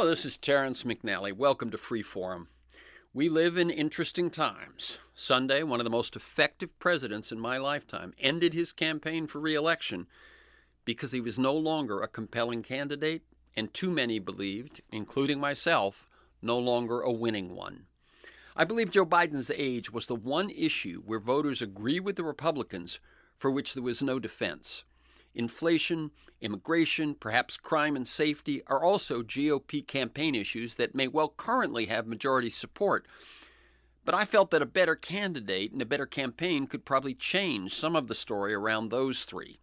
Hello, this is Terrence McNally. Welcome to Freeforum. We live in interesting times. Sunday, one of the most effective presidents in my lifetime, ended his campaign for re-election because he was no longer a compelling candidate and too many believed, including myself, no longer a winning one. I believe Joe Biden's age was the one issue where voters agree with the Republicans for which there was no defense. Inflation, immigration, perhaps crime and safety are also GOP campaign issues that may well currently have majority support. But I felt that a better candidate and a better campaign could probably change some of the story around those three.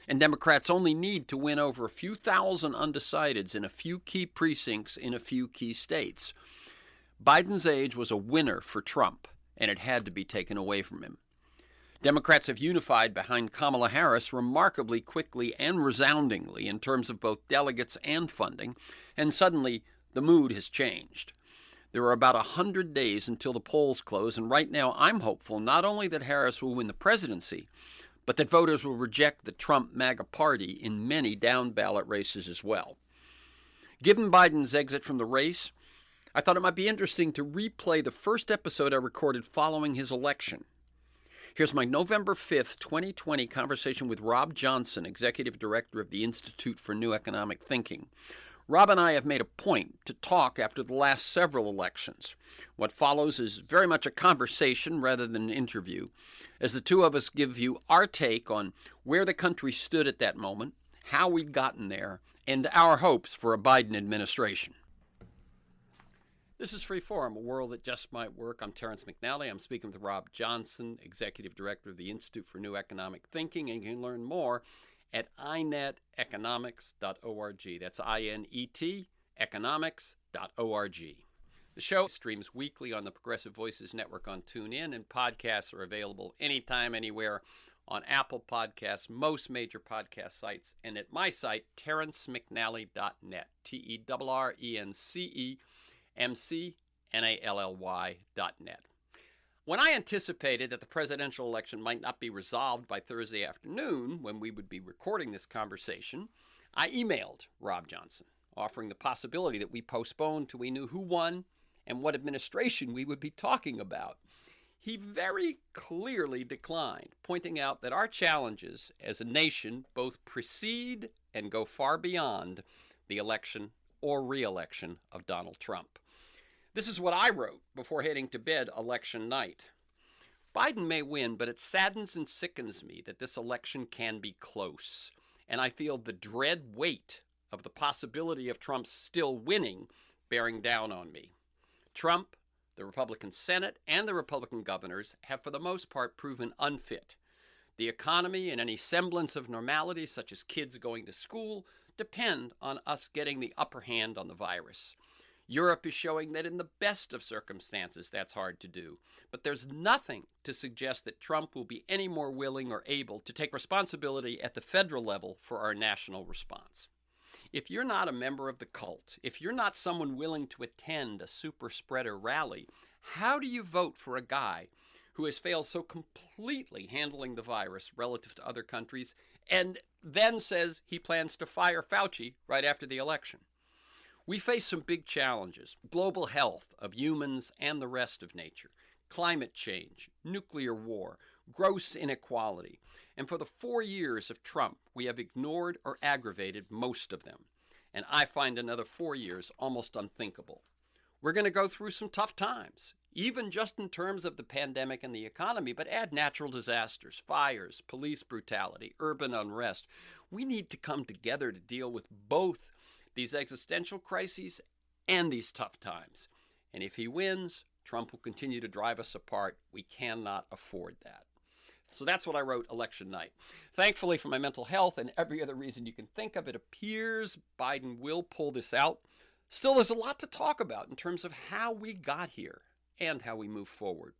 And Democrats only need to win over a few thousand undecideds in a few key precincts in a few key states. Biden's age was a winner for Trump, and it had to be taken away from him. Democrats have unified behind Kamala Harris remarkably quickly and resoundingly in terms of both delegates and funding, and suddenly the mood has changed. There are about 100 days until the polls close, and right now I'm hopeful not only that Harris will win the presidency, but that voters will reject the Trump MAGA party in many down-ballot races as well. Given Biden's exit from the race, I thought it might be interesting to replay the first episode I recorded following his election. Here's my November 5th, 2020 conversation with Rob Johnson, Executive Director of the Institute for New Economic Thinking. Rob and I have made a point to talk after the last several elections. What follows is very much a conversation rather than an interview, as the two of us give you our take on where the country stood at that moment, how we've gotten there, and our hopes for a Biden administration. This is Freeforum, a world that just might work. I'm Terrence McNally. I'm speaking with Rob Johnson, Executive Director of the Institute for New Economic Thinking, and you can learn more at ineteconomics.org. That's I-N-E-T, economics.org. The show streams weekly on the Progressive Voices Network on TuneIn, and podcasts are available anytime, anywhere on Apple Podcasts, most major podcast sites, and at my site, terrencemcnally.net, TERRENCEMCNALLY.net. When I anticipated that the presidential election might not be resolved by Thursday afternoon, when we would be recording this conversation, I emailed Rob Johnson, offering the possibility that we postpone till we knew who won and what administration we would be talking about. He very clearly declined, pointing out that our challenges as a nation both precede and go far beyond the election or re-election of Donald Trump. This is what I wrote before heading to bed election night. Biden may win, but it saddens and sickens me that this election can be close, and I feel the dread weight of the possibility of Trump still winning bearing down on me. Trump, the Republican Senate, and the Republican governors have for the most part proven unfit. The economy and any semblance of normality, such as kids going to school, depend on us getting the upper hand on the virus. Europe is showing that in the best of circumstances that's hard to do, but there's nothing to suggest that Trump will be any more willing or able to take responsibility at the federal level for our national response. If you're not a member of the cult, if you're not someone willing to attend a super spreader rally, how do you vote for a guy who has failed so completely handling the virus relative to other countries and then says he plans to fire Fauci right after the election? We face some big challenges: global health of humans and the rest of nature, climate change, nuclear war, gross inequality. And for the 4 years of Trump, we have ignored or aggravated most of them. And I find another 4 years almost unthinkable. We're going to go through some tough times, even just in terms of the pandemic and the economy, but add natural disasters, fires, police brutality, urban unrest. We need to come together to deal with both these existential crises and these tough times. And if he wins, Trump will continue to drive us apart. We cannot afford that. So that's what I wrote election night. Thankfully, for my mental health and every other reason you can think of, it appears Biden will pull this out. Still, there's a lot to talk about in terms of how we got here and how we move forward.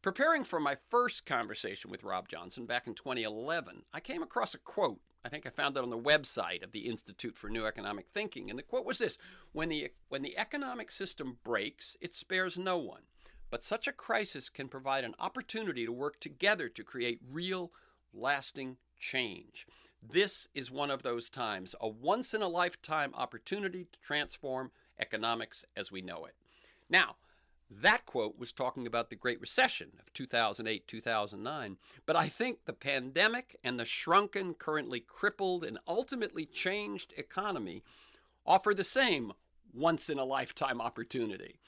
Preparing for my first conversation with Rob Johnson back in 2011, I came across a quote. I think I found it on the website of the Institute for New Economic Thinking. And the quote was this: when the economic system breaks, it spares no one. But such a crisis can provide an opportunity to work together to create real, lasting change. This is one of those times, a once-in-a-lifetime opportunity to transform economics as we know it. Now, that quote was talking about the Great Recession of 2008, 2009, but I think the pandemic and the shrunken, currently crippled, and ultimately changed economy offer the same once-in-a-lifetime opportunity.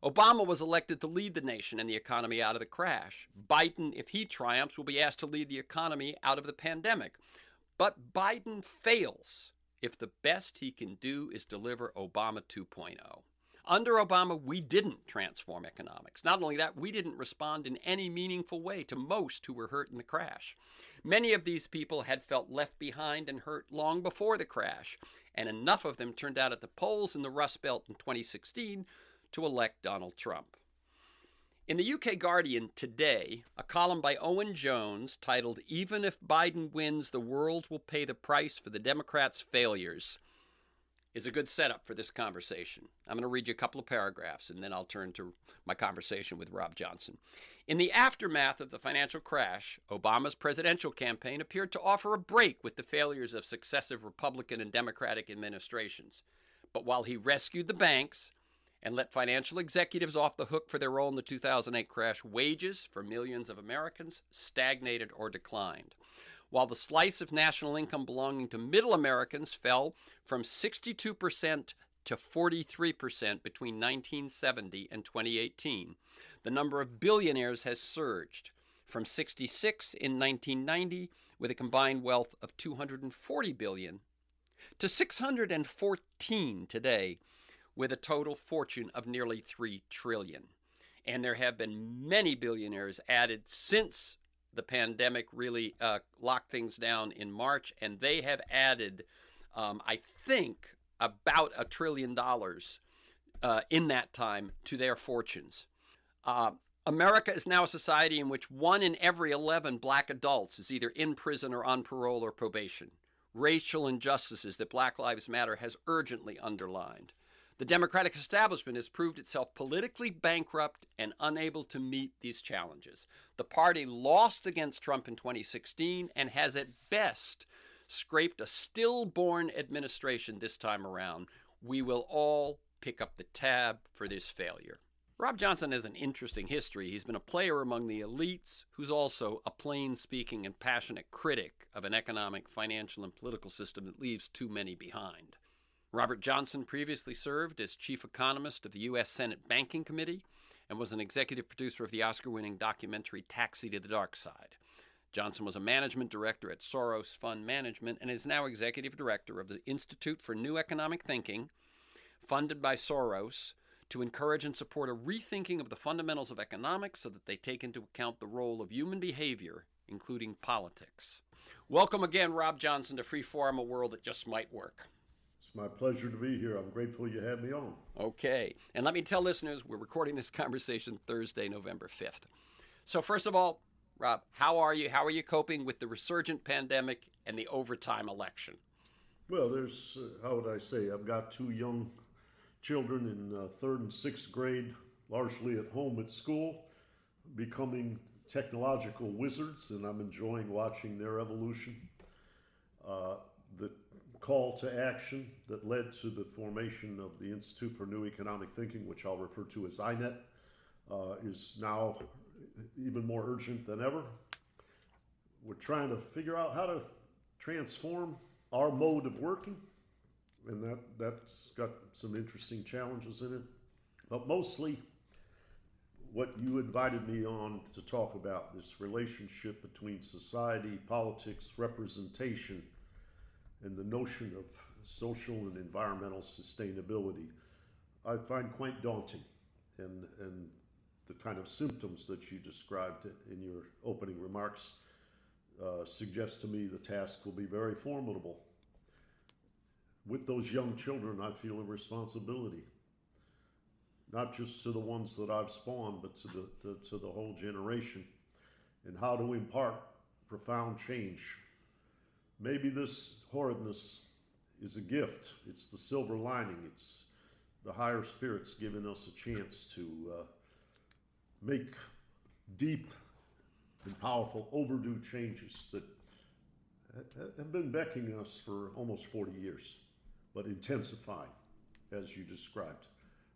Obama was elected to lead the nation and the economy out of the crash. Biden, if he triumphs, will be asked to lead the economy out of the pandemic. But Biden fails if the best he can do is deliver Obama 2.0. Under Obama, we didn't transform economics. Not only that, we didn't respond in any meaningful way to most who were hurt in the crash. Many of these people had felt left behind and hurt long before the crash, and enough of them turned out at the polls in the Rust Belt in 2016 to elect Donald Trump. In the UK Guardian today, a column by Owen Jones titled, "Even if Biden wins, the world will pay the price for the Democrats' failures," is a good setup for this conversation. I'm going to read you a couple of paragraphs, and then I'll turn to my conversation with Rob Johnson. In the aftermath of the financial crash, Obama's presidential campaign appeared to offer a break with the failures of successive Republican and Democratic administrations. But while he rescued the banks and let financial executives off the hook for their role in the 2008 crash, wages for millions of Americans stagnated or declined. While the slice of national income belonging to middle Americans fell from 62% to 43% between 1970 and 2018, the number of billionaires has surged from 66 in 1990 with a combined wealth of $240 billion to 614 today with a total fortune of nearly $3 trillion. And there have been many billionaires added since the pandemic really locked things down in March, and they have added, I think, about $1 trillion in that time to their fortunes. America is now a society in which 1 in every 11 black adults is either in prison or on parole or probation. Racial injustices that Black Lives Matter has urgently underlined. The Democratic establishment has proved itself politically bankrupt and unable to meet these challenges. The party lost against Trump in 2016 and has at best scraped a stillborn administration this time around. We will all pick up the tab for this failure. Rob Johnson has an interesting history. He's been a player among the elites who's also a plain-speaking and passionate critic of an economic, financial, and political system that leaves too many behind. Robert Johnson previously served as chief economist of the U.S. Senate Banking Committee and was an executive producer of the Oscar-winning documentary Taxi to the Dark Side. Johnson was a management director at Soros Fund Management and is now executive director of the Institute for New Economic Thinking, funded by Soros, to encourage and support a rethinking of the fundamentals of economics so that they take into account the role of human behavior, including politics. Welcome again, Rob Johnson, to Freeform, a world that just might work. It's my pleasure to be here. I'm grateful you had me on. Okay. And let me tell listeners, we're recording this conversation Thursday, November 5th. So first of all, Rob, how are you? How are you coping with the resurgent pandemic and the overtime election? Well, there's, how would I say, I've got 2 young children in 3rd and 6th grade, largely at home at school, becoming technological wizards, and I'm enjoying watching their evolution. The call to action that led to the formation of the Institute for New Economic Thinking, which I'll refer to as INET, is now even more urgent than ever. We're trying to figure out how to transform our mode of working, and that's got some interesting challenges in it. But mostly what you invited me on to talk about, this relationship between society, politics, representation, and the notion of social and environmental sustainability, I find quite daunting. And the kind of symptoms that you described in your opening remarks suggest to me the task will be very formidable. With those young children, I feel a responsibility, not just to the ones that I've spawned, but to the whole generation, and how to impart profound change. Maybe this horridness is a gift. It's the silver lining. It's the higher spirits giving us a chance to make deep and powerful overdue changes that have been beckoning us for almost 40 years, but intensifying. as you described,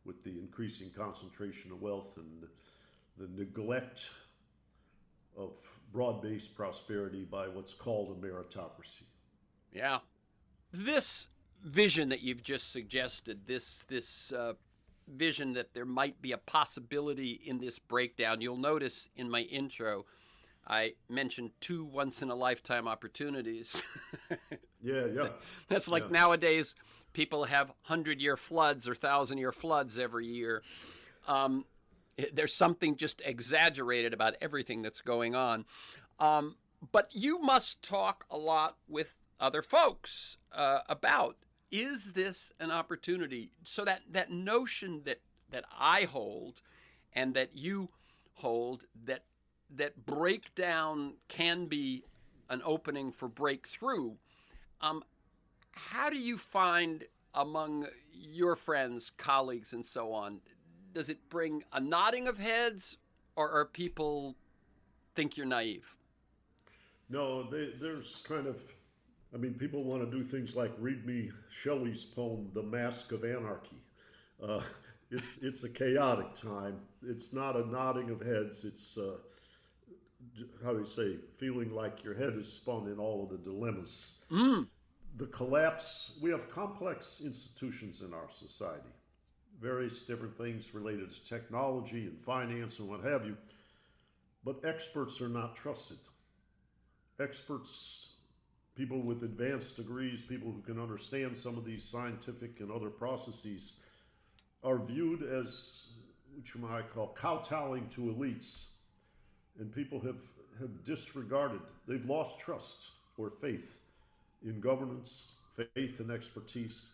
with the increasing concentration of wealth and the neglect of broad-based prosperity by what's called a meritocracy. Yeah. This vision that you've just suggested, this vision that there might be a possibility in this breakdown, you'll notice in my intro, I mentioned 2 once-in-a-lifetime opportunities. Yeah. That's like nowadays people have 100-year floods or 1,000-year floods every year. There's something just exaggerated about everything that's going on. But you must talk a lot with other folks about, is this an opportunity? So that notion that I hold and that you hold, that breakdown can be an opening for breakthrough. How do you find among your friends, colleagues, and so on, does it bring a nodding of heads, or are people think you're naive? No, there's kind of, I mean, people want to do things like read me Shelley's poem, The Mask of Anarchy. Uh, it's a chaotic time. It's not a nodding of heads. It's, how do you say, feeling like your head is spun in all of the dilemmas. The collapse, we have complex institutions in our society, various different things related to technology and finance and what have you, but experts are not trusted. Experts, people with advanced degrees, people who can understand some of these scientific and other processes, are viewed as, which you might call, kowtowing to elites. And people have disregarded, they've lost trust or faith in governance, faith and expertise.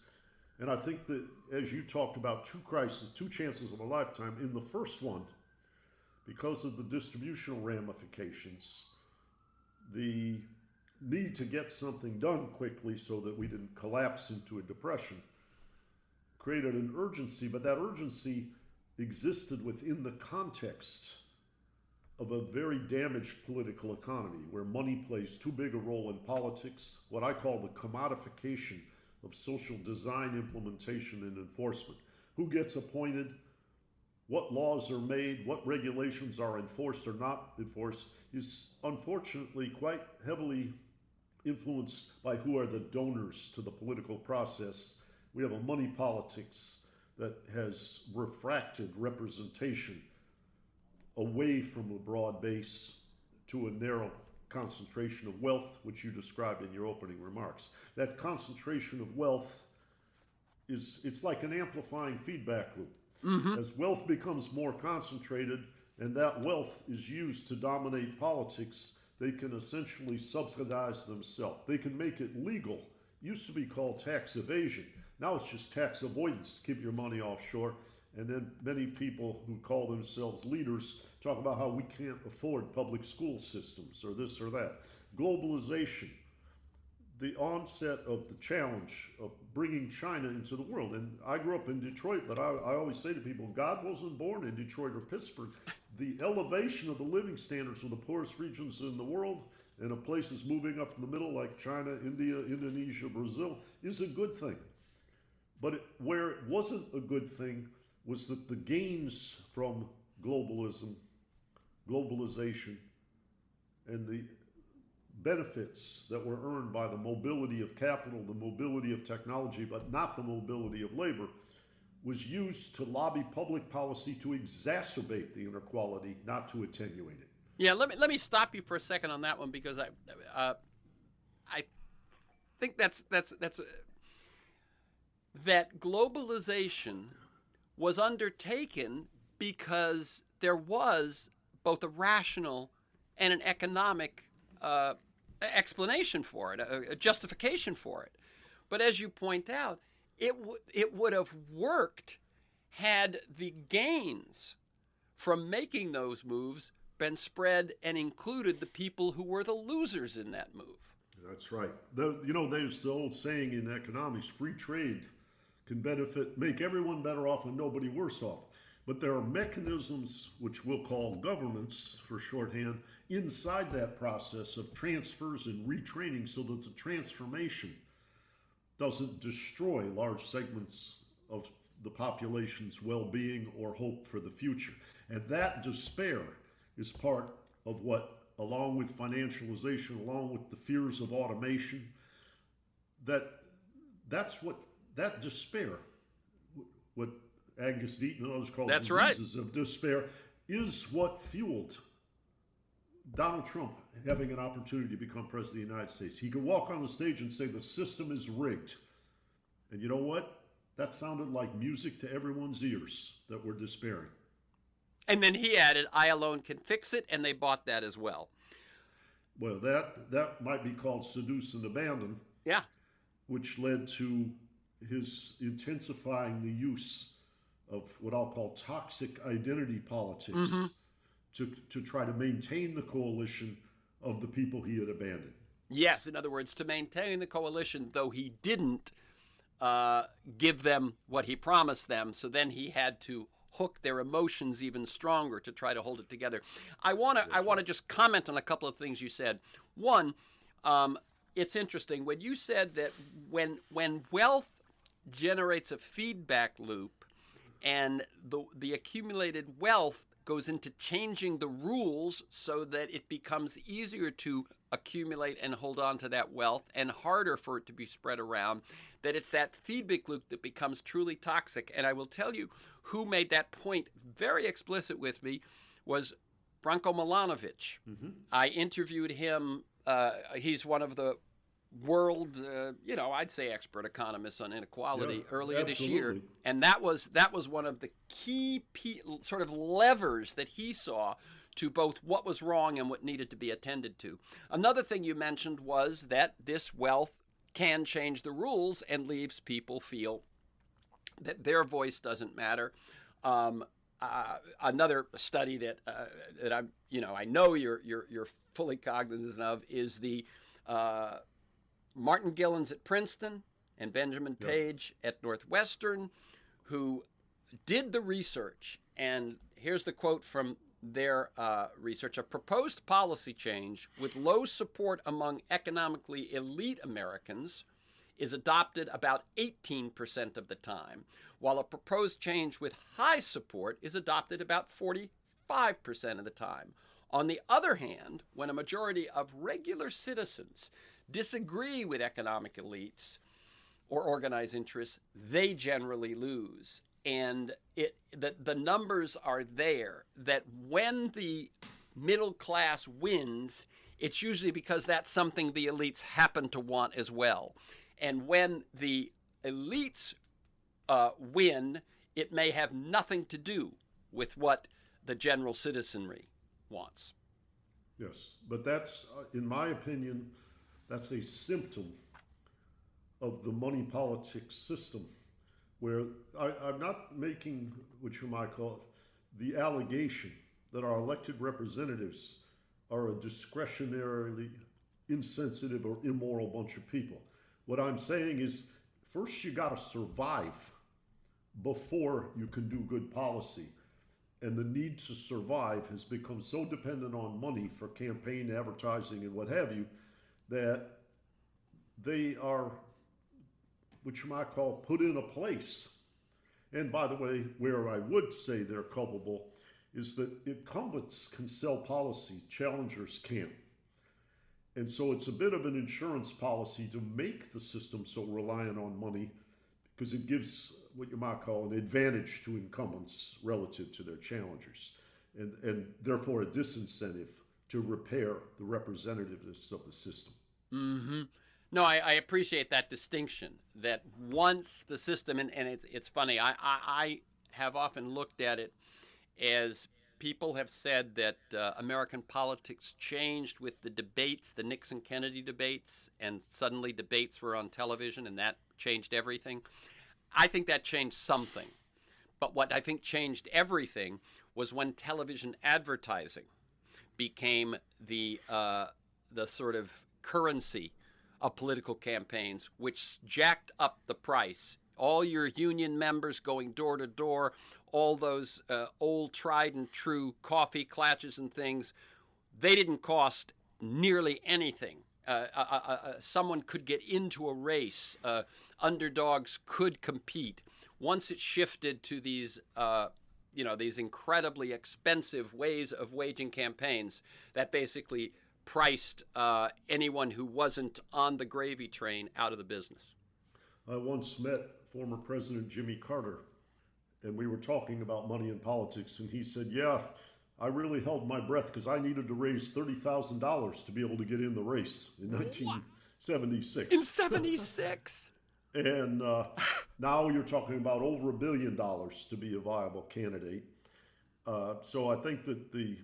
And I think that, as you talked about, 2 crises, 2 chances of a lifetime, in the first one, because of the distributional ramifications, the need to get something done quickly so that we didn't collapse into a depression created an urgency, but that urgency existed within the context of a very damaged political economy where money plays too big a role in politics, what I call the commodification of social design, implementation, and enforcement. Who gets appointed, what laws are made, what regulations are enforced or not enforced is unfortunately quite heavily influenced by who are the donors to the political process. We have a money politics that has refracted representation away from a broad base to a narrow concentration of wealth, which you described in your opening remarks. That concentration of wealth it's like an amplifying feedback loop. As wealth becomes more concentrated and that wealth is used to dominate politics, they can essentially subsidize themselves. They can make it legal. It used to be called tax evasion. Now it's just tax avoidance to keep your money offshore. And then many people who call themselves leaders talk about how we can't afford public school systems or this or that. Globalization, the onset of the challenge of bringing China into the world. And I grew up in Detroit, but I always say to people, God wasn't born in Detroit or Pittsburgh. The elevation of the living standards of the poorest regions in the world and of places moving up in the middle like China, India, Indonesia, Brazil is a good thing. But where it wasn't a good thing was that the gains from globalization, and the benefits that were earned by the mobility of capital, the mobility of technology, but not the mobility of labor, was used to lobby public policy to exacerbate the inequality, not to attenuate it. Yeah, let me stop you for a second on that one, because I think that globalization was undertaken because there was both a rational and an economic explanation for it, a justification for it. But as you point out, it would have worked had the gains from making those moves been spread and included the people who were the losers in that move. That's right. There's the old saying in economics, free trade can make everyone better off and nobody worse off. But there are mechanisms, which we'll call governance for shorthand, inside that process of transfers and retraining so that the transformation doesn't destroy large segments of the population's well-being or hope for the future. And that despair is part of what, along with financialization, along with the fears of automation, that's what that despair, what Angus Deaton and others call diseases of despair, is what fueled Donald Trump having an opportunity to become president of the United States. He could walk on the stage and say the system is rigged. And you know what? That sounded like music to everyone's ears that were despairing. And then he added, I alone can fix it, and they bought that as well. Well, that might be called seduce and abandon. Yeah. Which led to his intensifying the use of what I'll call toxic identity politics to try to maintain the coalition of the people he had abandoned. Yes, in other words, to maintain the coalition, though he didn't give them what he promised them, so then he had to hook their emotions even stronger to try to hold it together. I want to just comment on a couple of things you said. One, it's interesting when you said that when wealth generates a feedback loop and the accumulated wealth goes into changing the rules so that it becomes easier to accumulate and hold on to that wealth and harder for it to be spread around, that it's that feedback loop that becomes truly toxic. And I will tell you who made that point very explicit with me was Branko Milanovic. I interviewed him. He's one of the world, I'd say expert economists on inequality earlier this year. And that was one of the key sort of levers that he saw to both what was wrong and what needed to be attended to. Another thing you mentioned was that this wealth can change the rules and leaves people feel that their voice doesn't matter. Another study that I know you're fully cognizant of is the Martin Gillens at Princeton and Benjamin Page at Northwestern, who did the research. And here's the quote from their research: a proposed policy change with low support among economically elite Americans is adopted about 18% of the time, while a proposed change with high support is adopted about 45% of the time. On the other hand, when a majority of regular citizens disagree with economic elites or organized interests, they generally lose. And the numbers are there that when the middle class wins, it's usually because that's something the elites happen to want as well. And when the elites win, it may have nothing to do with what the general citizenry wants. Yes, but that's, in my opinion, that's a symptom of the money politics system, where I'm not making what you might call the allegation that our elected representatives are a discretionarily insensitive or immoral bunch of people. What I'm saying is, first you got to survive before you can do good policy. And the need to survive has become so dependent on money for campaign advertising and what have you, that they are what you might call put in a place. And by the way, where I would say they're culpable is that incumbents can sell policy, challengers can't. And so it's a bit of an insurance policy to make the system so reliant on money, because it gives what you might call an advantage to incumbents relative to their challengers, and therefore a disincentive to repair the representativeness of the system. Mm-hmm. No, I appreciate that distinction, that once the system, and it's funny, I have often looked at it as people have said that American politics changed with the debates, the Nixon-Kennedy debates, and suddenly debates were on television, and that changed everything. I think that changed something. But what I think changed everything was when television advertising became the sort of currency of political campaigns, which jacked up the price. All your union members going door to door, all those old tried and true coffee clutches and things, they didn't cost nearly anything. Someone could get into a race. Underdogs could compete. once it shifted to these, these incredibly expensive ways of waging campaigns that basically priced anyone who wasn't on the gravy train out of the business. I once met former President Jimmy Carter, and we were talking about money in politics, and he said, yeah, I really held my breath because I needed to raise $30,000 to be able to get in the race in 1976. In 76? And now you're talking about over $1 billion to be a viable candidate. So I think that the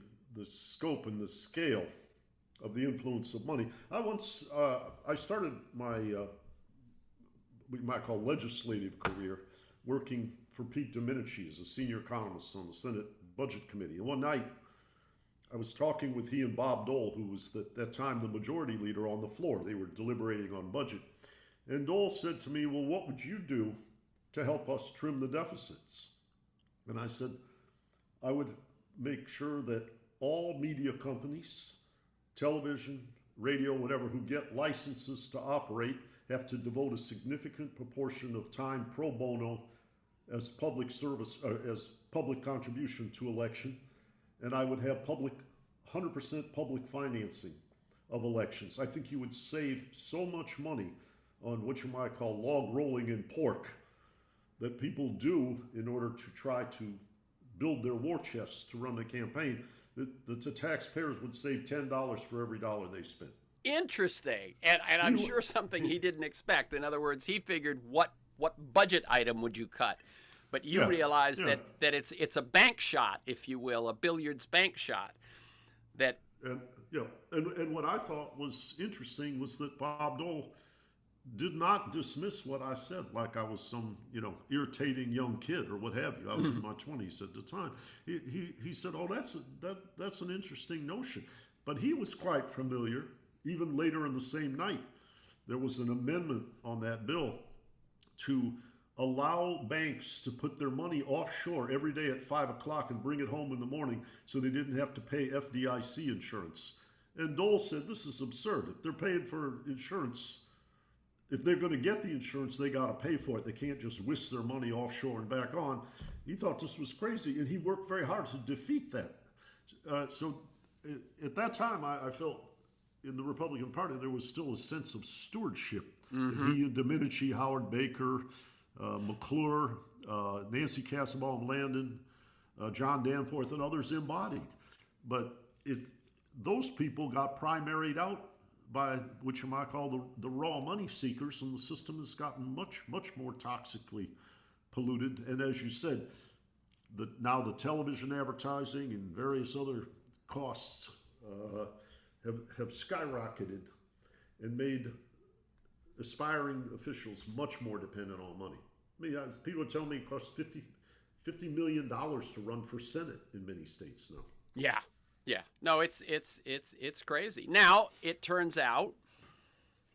scope and the scale of the influence of money. I started my what you might call legislative career working for Pete Domenici as a senior economist on the Senate Budget Committee. And one night I was talking with he and Bob Dole, who was at that time the majority leader on the floor. They were deliberating on budget. And Dole said to me, well, what would you do to help us trim the deficits? And I said, I would make sure that all media companies, television, radio, whatever, who get licenses to operate have to devote a significant proportion of time pro bono as public service, as public contribution to election. And I would have 100% public financing of elections. I think you would save so much money on what you might call log rolling in pork that people do in order to try to build their war chests to run the campaign, that the taxpayers would save $10 for every dollar they spent. Interesting. And I'm sure something he didn't expect. In other words, he figured what budget item would you cut? But you realize that it's a bank shot, if you will, a billiards bank shot. And what I thought was interesting was that Bob Dole did not dismiss what I said like I was some, irritating young kid or what have you. I was in my 20s at the time. He said, oh, that's an interesting notion. But he was quite familiar. Even later in the same night, there was an amendment on that bill to allow banks to put their money offshore every day at 5 o'clock and bring it home in the morning so they didn't have to pay FDIC insurance. And Dole said, this is absurd. If they're paying for insurance, if they're going to get the insurance, they got to pay for it. They can't just whisk their money offshore and back on. He thought this was crazy, and he worked very hard to defeat that. So at that time, I felt in the Republican Party, there was still a sense of stewardship. Mm-hmm. He and Domenici, Howard Baker, McClure, Nancy Kassebaum Landon, John Danforth, and others embodied. But those people got primaried out by what you might call the raw money seekers, and the system has gotten much, much more toxically polluted. And as you said, now the television advertising and various other costs have skyrocketed and made aspiring officials much more dependent on money. I mean, people tell me it costs $50 million to run for Senate in many states now. Yeah. No, it's crazy. Now, it turns out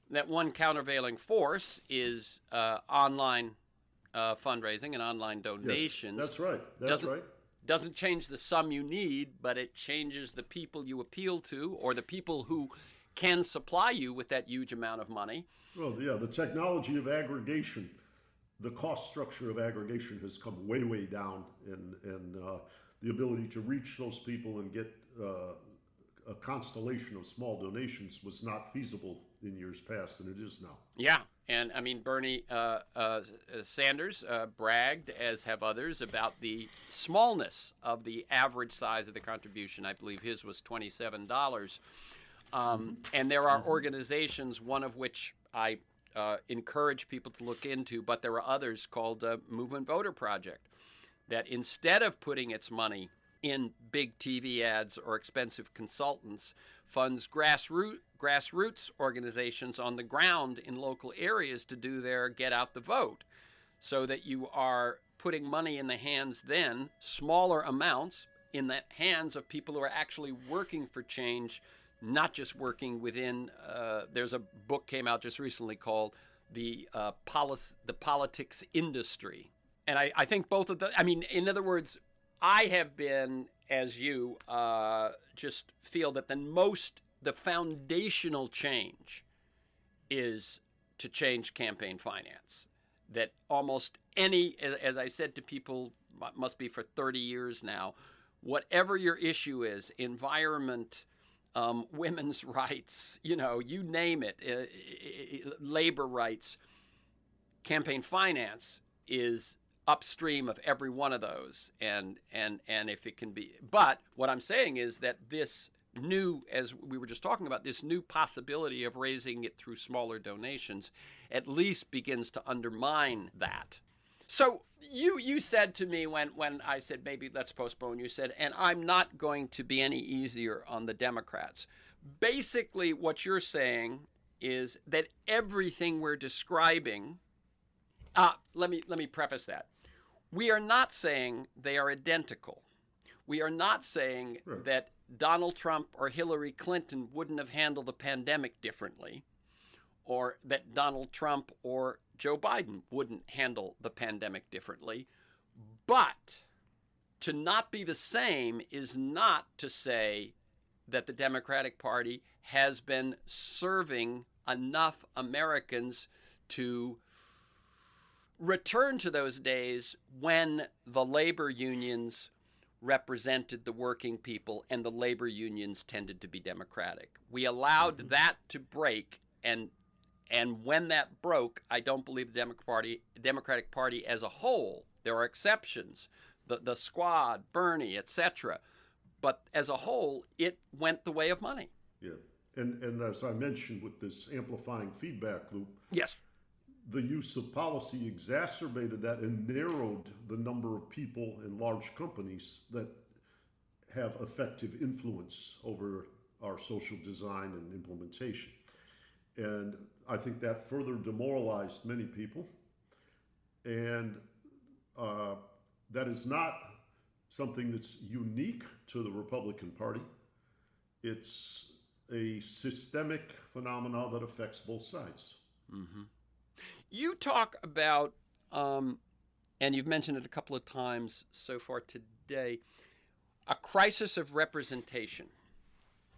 that one countervailing force is online fundraising and online donations. Yes, that's right. That's right. Doesn't change the sum you need, but it changes the people you appeal to or the people who can supply you with that huge amount of money. Well, yeah, the technology of aggregation, the cost structure of aggregation has come way, way down, and the ability to reach those people and get a constellation of small donations was not feasible in years past, and it is now. Yeah, and I mean, Bernie Sanders bragged, as have others, about the smallness of the average size of the contribution. I believe his was $27. And there are organizations, one of which I encourage people to look into, but there are others called Movement Voter Project, that instead of putting its money in big TV ads or expensive consultants, funds grassroots organizations on the ground in local areas to do their get out the vote, so that you are putting money in the hands then, smaller amounts, in the hands of people who are actually working for change, not just working within, there's a book came out just recently called The Politics Industry. And I think both of the, I mean, in other words, I have been, as you, just feel that the foundational change is to change campaign finance. that almost any, as I said to people, must be for 30 years now, whatever your issue is, environment, women's rights, you name it, labor rights, campaign finance is upstream of every one of those. And if it can be, but what I'm saying is that this new, as we were just talking about, this new possibility of raising it through smaller donations at least begins to undermine that. So you said to me when I said maybe let's postpone, you said, and I'm not going to be any easier on the Democrats. Basically, what you're saying is that everything we're describing, let me preface that. We are not saying they are identical. We are not saying that Donald Trump or Hillary Clinton wouldn't have handled the pandemic differently, or that Donald Trump or Joe Biden wouldn't handle the pandemic differently. But to not be the same is not to say that the Democratic Party has been serving enough Americans to return to those days when the labor unions represented the working people and the labor unions tended to be Democratic. We allowed that to break, and when that broke, I don't believe the Democratic Party as a whole, there are exceptions, the Squad, Bernie, etc., but as a whole, it went the way of money. Yeah, and as I mentioned with this amplifying feedback loop, yes, the use of policy exacerbated that and narrowed the number of people and large companies that have effective influence over our social design and implementation. And I think that further demoralized many people. And that is not something that's unique to the Republican Party. It's a systemic phenomenon that affects both sides. Mm-hmm. You talk about, and you've mentioned it a couple of times so far today, a crisis of representation.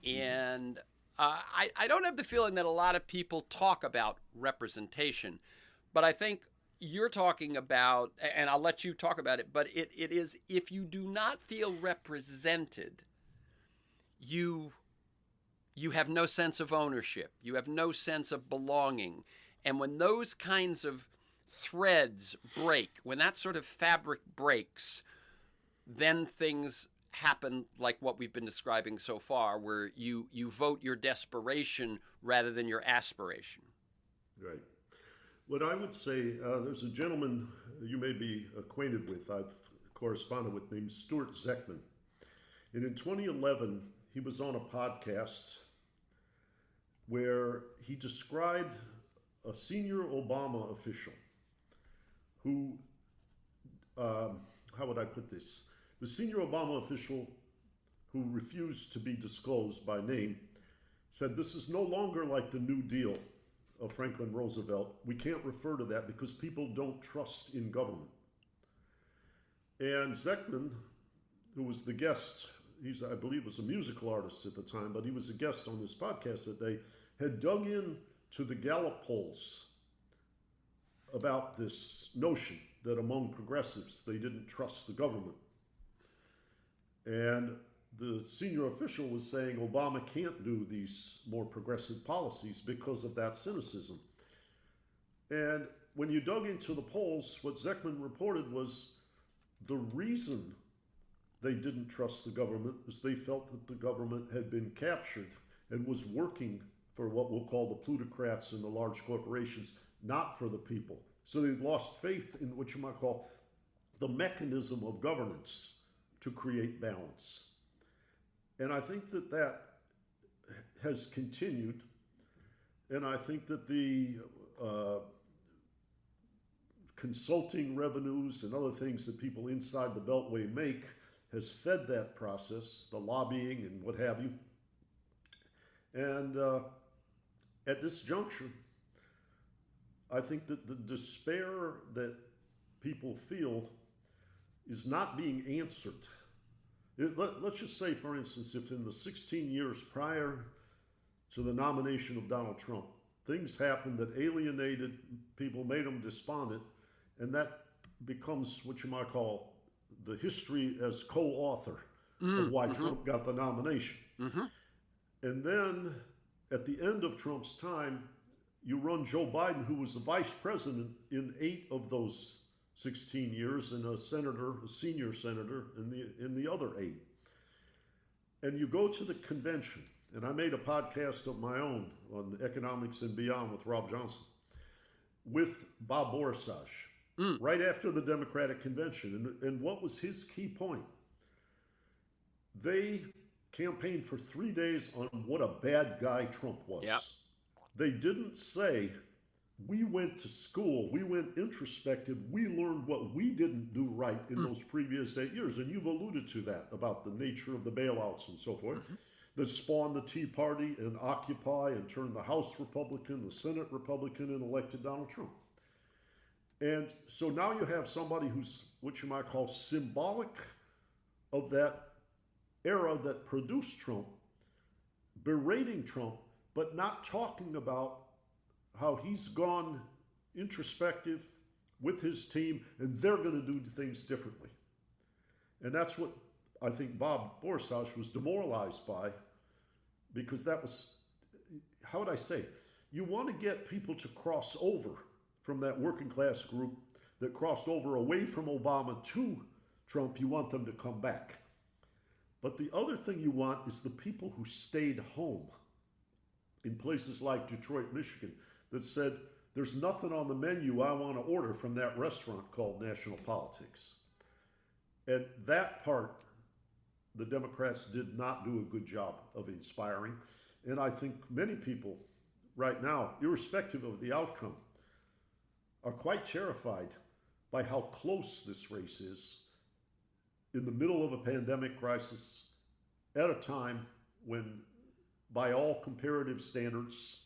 And I don't have the feeling that a lot of people talk about representation, but I think you're talking about, and I'll let you talk about it, but it is, if you do not feel represented, you have no sense of ownership. You have no sense of belonging. And when those kinds of threads break, when that sort of fabric breaks, then things happen like what we've been describing so far, where you vote your desperation rather than your aspiration. Right. What I would say, there's a gentleman you may be acquainted with, I've corresponded with, named Stuart Zeckman. And in 2011, he was on a podcast where he described a senior Obama official who, how would I put this? The senior Obama official who refused to be disclosed by name said, "This is no longer like the New Deal of Franklin Roosevelt. We can't refer to that because people don't trust in government." And Zeckman, who was the guest, I believe was a musical artist at the time, but he was a guest on this podcast that day, had dug in to the Gallup polls about this notion that among progressives, they didn't trust the government. And the senior official was saying Obama can't do these more progressive policies because of that cynicism. And when you dug into the polls, what Zeckman reported was the reason they didn't trust the government was they felt that the government had been captured and was working for what we'll call the plutocrats and the large corporations, not for the people. So they lost faith in what you might call the mechanism of governance to create balance. And I think that that has continued. And I think that the consulting revenues and other things that people inside the Beltway make has fed that process, the lobbying and what have you. And at this juncture, I think that the despair that people feel is not being answered. Let's just say, for instance, if in the 16 years prior to the nomination of Donald Trump, things happened that alienated people, made them despondent, and that becomes what you might call the history as co-author of why Trump got the nomination. And then at the end of Trump's time, you run Joe Biden, who was the vice president in 8 of those 16 years, and a senior senator in the other 8. And you go to the convention, and I made a podcast of my own on economics and beyond with Rob Johnson, with Bob Borisage, right after the Democratic convention. And what was his key point? They campaigned for 3 days on what a bad guy Trump was. Yep. They didn't say, we went to school, we went introspective, we learned what we didn't do right in those previous 8 years. And you've alluded to that, about the nature of the bailouts and so forth, that spawned the Tea Party and Occupy and turned the House Republican, the Senate Republican, and elected Donald Trump. And so now you have somebody who's what you might call symbolic of that era that produced Trump, berating Trump, but not talking about how he's gone introspective with his team and they're going to do things differently. And that's what I think Bob Borisage was demoralized by, because that was, how would I say, you want to get people to cross over from that working class group that crossed over away from Obama to Trump. You want them to come back. But the other thing you want is the people who stayed home in places like Detroit, Michigan, that said, there's nothing on the menu I want to order from that restaurant called National Politics. And that part, the Democrats did not do a good job of inspiring. And I think many people right now, irrespective of the outcome, are quite terrified by how close this race is in the middle of a pandemic crisis at a time when, by all comparative standards,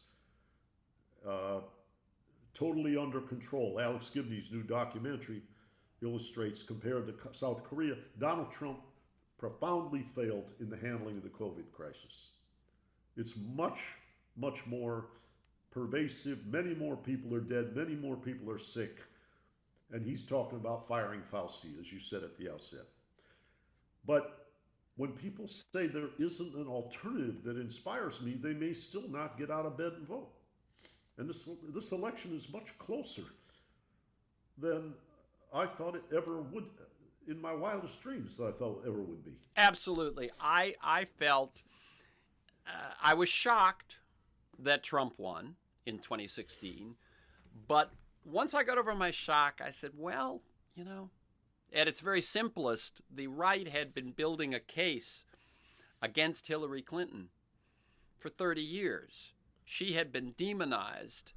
totally under control. Alex Gibney's new documentary illustrates, compared to South Korea, Donald Trump profoundly failed in the handling of the COVID crisis. It's much, much more pervasive. Many more people are dead. Many more people are sick. And he's talking about firing Fauci, as you said at the outset. But when people say there isn't an alternative that inspires me, they may still not get out of bed and vote. And this election is much closer than I thought it ever would, in my wildest dreams, that I thought it ever would be. Absolutely. I felt, I was shocked that Trump won in 2016. But once I got over my shock, I said, well, you know, at its very simplest, the right had been building a case against Hillary Clinton for 30 years. She had been demonized,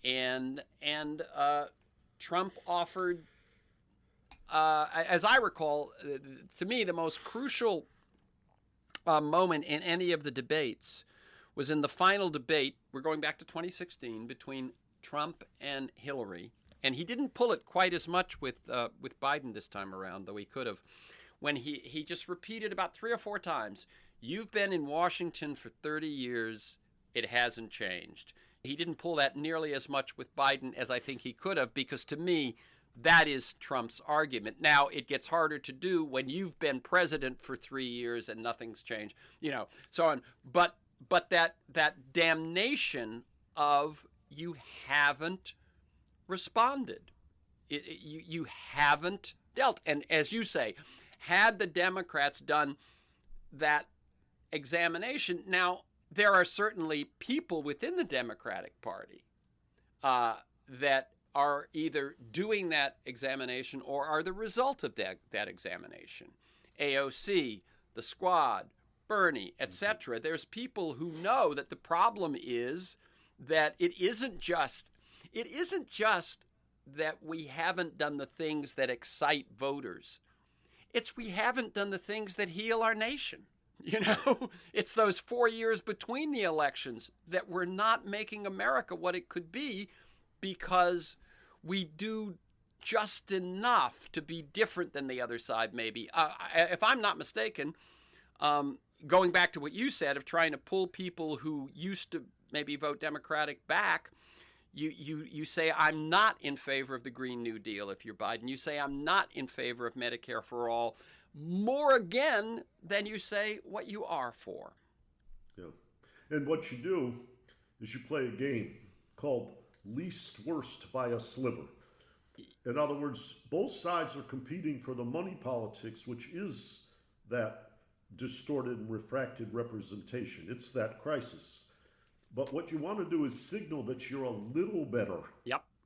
and Trump offered, as I recall, to me, the most crucial moment in any of the debates was in the final debate. We're going back to 2016, between Trump and Hillary. And he didn't pull it quite as much with Biden this time around, though he could have, when he just repeated about 3 or 4 times, you've been in Washington for 30 years, it hasn't changed. He didn't pull that nearly as much with Biden as I think he could have, because to me, that is Trump's argument. Now, it gets harder to do when you've been president for 3 years and nothing's changed, you know, so on. But that damnation of you haven't responded. You haven't dealt. And as you say, had the Democrats done that examination, now there are certainly people within the Democratic Party that are either doing that examination or are the result of that examination. AOC, the Squad, Bernie, etc. There's people who know that the problem is that it isn't just that we haven't done the things that excite voters. It's we haven't done the things that heal our nation. You know, it's those 4 years between the elections that we're not making America what it could be, because we do just enough to be different than the other side, maybe. If I'm not mistaken, going back to what you said of trying to pull people who used to maybe vote Democratic back, You say, I'm not in favor of the Green New Deal if you're Biden. You say, I'm not in favor of Medicare for all. More again than you say what you are for. Yeah. And what you do is you play a game called least worst by a sliver. In other words, both sides are competing for the money politics, which is that distorted and refracted representation. It's that crisis. But what you want to do is signal that you're a little better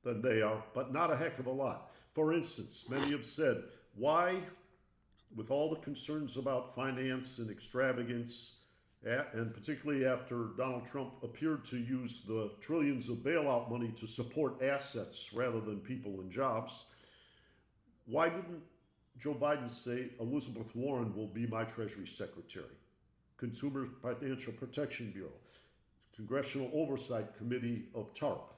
than they are, but not a heck of a lot. For instance, many have said, why, with all the concerns about finance and extravagance, and particularly after Donald Trump appeared to use the trillions of bailout money to support assets rather than people and jobs, why didn't Joe Biden say Elizabeth Warren will be my Treasury Secretary, Consumer Financial Protection Bureau, Congressional Oversight Committee of TARP?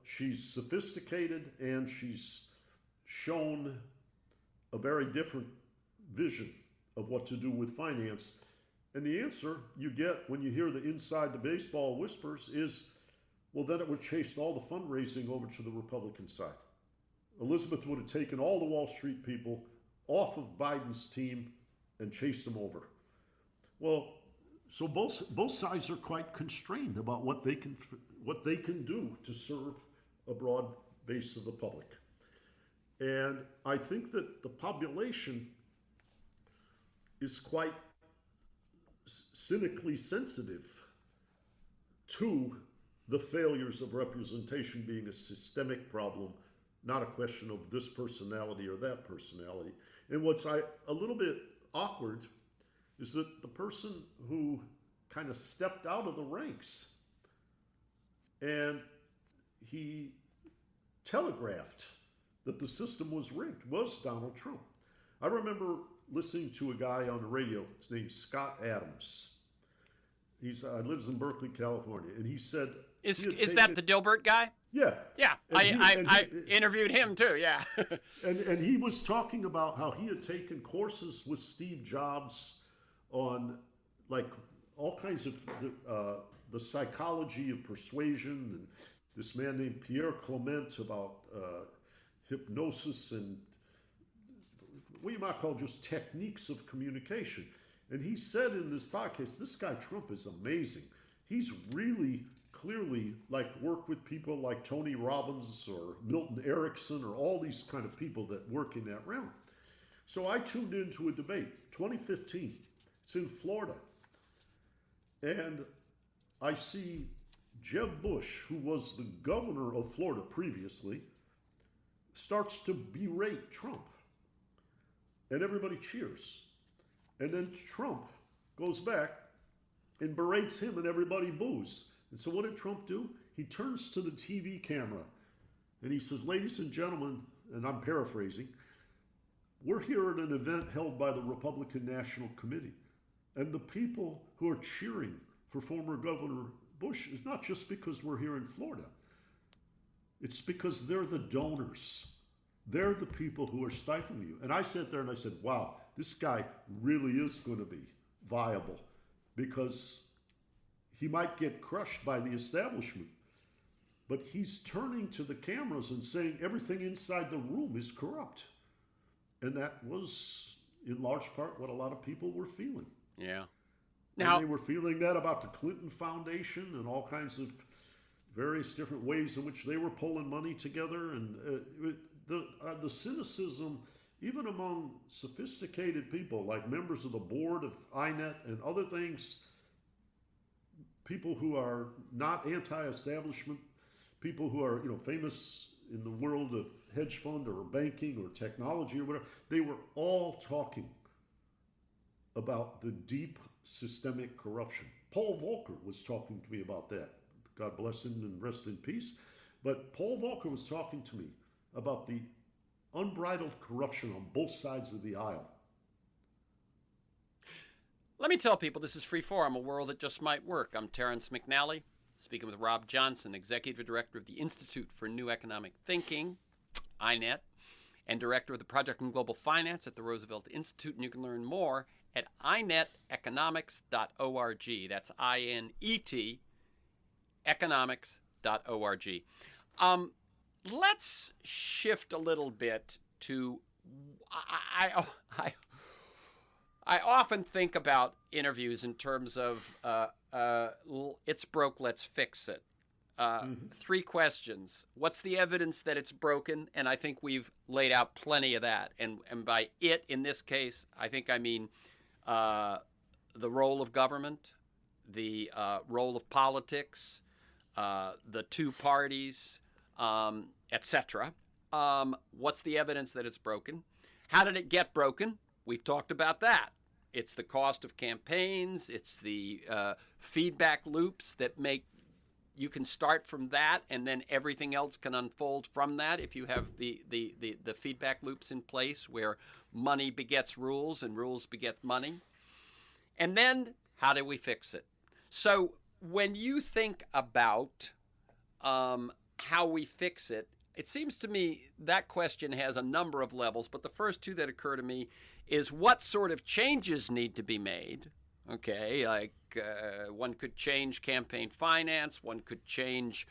She's sophisticated and she's shown a very different vision of what to do with finance. And the answer you get when you hear the inside the baseball whispers is, well, then it would chase all the fundraising over to the Republican side. Elizabeth would have taken all the Wall Street people off of Biden's team and chased them over. Well, so both sides are quite constrained about what they can do to serve a broad base of the public. And I think that the population is quite cynically sensitive to the failures of representation being a systemic problem, not a question of this personality or that personality. And what's a little bit awkward is that the person who kind of stepped out of the ranks and he telegraphed that the system was rigged was Donald Trump. I remember listening to a guy on the radio. His name's Scott Adams. He lives in Berkeley, California, and he said, "Is that the Dilbert guy?" Yeah, yeah. I interviewed him too. Yeah, and he was talking about how he had taken courses with Steve Jobs on like all kinds of the psychology of persuasion, and this man named Pierre Clement about hypnosis and what you might call just techniques of communication. And he said in this podcast, this guy Trump is amazing. He's really clearly worked with people like Tony Robbins or Milton Erickson or all these kind of people that work in that realm. So I tuned into a debate, 2015. It's in Florida. And I see Jeb Bush, who was the governor of Florida previously, starts to berate Trump. And everybody cheers. And then Trump goes back and berates him and everybody boos. And so what did Trump do? He turns to the TV camera and he says, ladies and gentlemen, and I'm paraphrasing, we're here at an event held by the Republican National Committee. And the people who are cheering for former Governor Bush is not just because we're here in Florida. It's because they're the donors. They're the people who are stifling you. And I sat there and I said, wow, this guy really is going to be viable because he might get crushed by the establishment. But he's turning to the cameras and saying everything inside the room is corrupt. And that was, in large part, what a lot of people were feeling. Yeah. Now, and they were feeling that about the Clinton Foundation and all kinds of various different ways in which they were pulling money together. And the cynicism, even among sophisticated people like members of the board of INET and other things, people who are not anti-establishment, people who are famous in the world of hedge fund or banking or technology or whatever, they were all talking about the deep systemic corruption. Paul Volcker was talking to me about that. God bless him and rest in peace. But Paul Volcker was talking to me about the unbridled corruption on both sides of the aisle. Let me tell people this is Freeform, a world that just might work. I'm Terrence McNally, speaking with Rob Johnson, Executive Director of the Institute for New Economic Thinking, INET, and Director of the Project on Global Finance at the Roosevelt Institute. And you can learn more at ineteconomics.org. That's INET economics.org. JOHNSON.org. Let's shift a little bit to I often think about interviews in terms of it's broke, let's fix it. Three questions. What's the evidence that it's broken? And I think we've laid out plenty of that. And by it, in this case, I think I mean the role of government, the role of politics, the two parties, etc. What's the evidence that it's broken? How did it get broken? We've talked about that. It's the cost of campaigns. It's the feedback loops that make you can start from that, and then everything else can unfold from that if you have the feedback loops in place where money begets rules and rules beget money. And then how do we fix it? So when you think about how we fix it, it seems to me that question has a number of levels, but the first two that occur to me is what sort of changes need to be made. Okay, like one could change campaign finance, one could change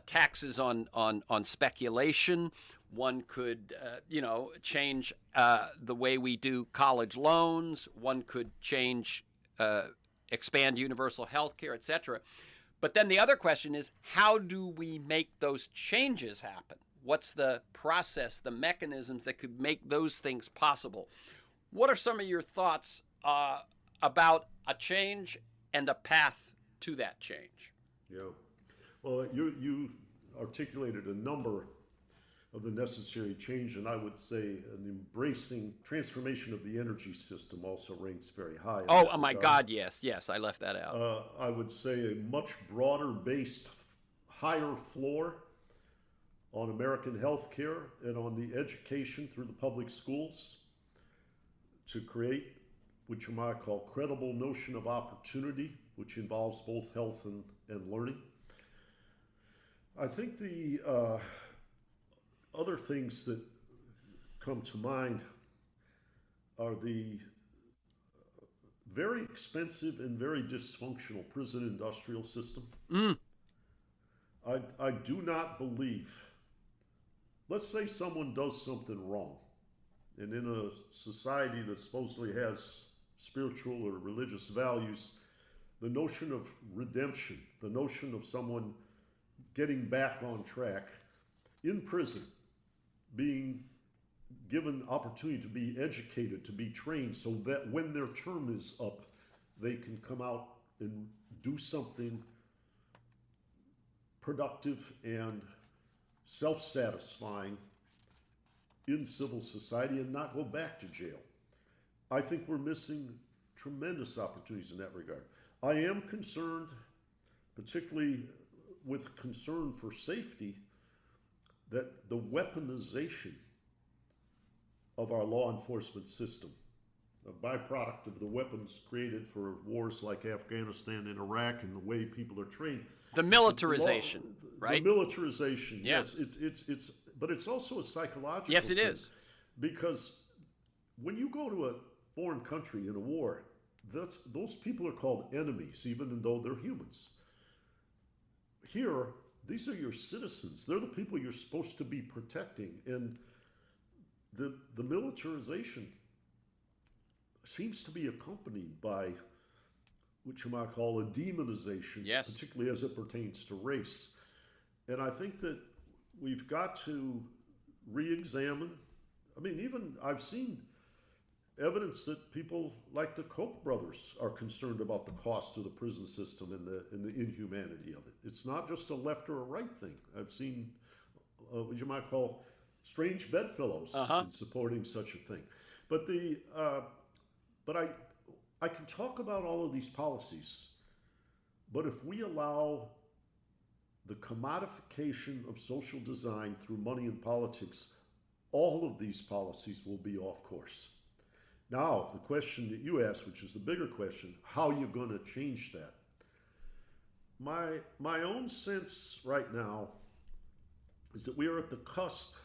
taxes on speculation, one could change the way we do college loans, one could change expand universal health care, etc. But then the other question is, how do we make those changes happen? What's the process, the mechanisms that could make those things possible? What are some of your thoughts about a change and a path to that change? Yeah. Well, you articulated a number of the necessary change, and I would say an embracing transformation of the energy system also ranks very high. Oh my God, yes, I left that out. I would say a much broader based, higher floor on American health care and on the education through the public schools to create what you might call credible notion of opportunity, which involves both health and learning. I think the other things that come to mind are the very expensive and very dysfunctional prison industrial system. I do not believe, let's say someone does something wrong, and in a society that supposedly has spiritual or religious values, the notion of redemption, the notion of someone getting back on track in prison, being given opportunity to be educated, to be trained, so that when their term is up, they can come out and do something productive and self-satisfying in civil society and not go back to jail. I think we're missing tremendous opportunities in that regard. I am concerned, particularly with concern for safety, that the weaponization of our law enforcement system, a byproduct of the weapons created for wars like Afghanistan and Iraq and the way people are trained. The militarization, right? The militarization, yeah. Yes. It's but it's also a psychological Yes, it thing, is. because when you go to a foreign country in a war, those people are called enemies, even though they're humans. Here, these are your citizens. They're the people you're supposed to be protecting. And the militarization seems to be accompanied by what you might call a demonization, yes, particularly as it pertains to race. And I think that we've got to re-examine. I mean, even I've seen evidence that people like the Koch brothers are concerned about the cost of the prison system and the inhumanity of it. It's not just a left or a right thing. I've seen what you might call strange bedfellows in supporting such a thing. But I can talk about all of these policies, but if we allow the commodification of social design through money and politics, all of these policies will be off course. Now, the question that you asked, which is the bigger question, how are you going to change that? My own sense right now is that we are at the cusp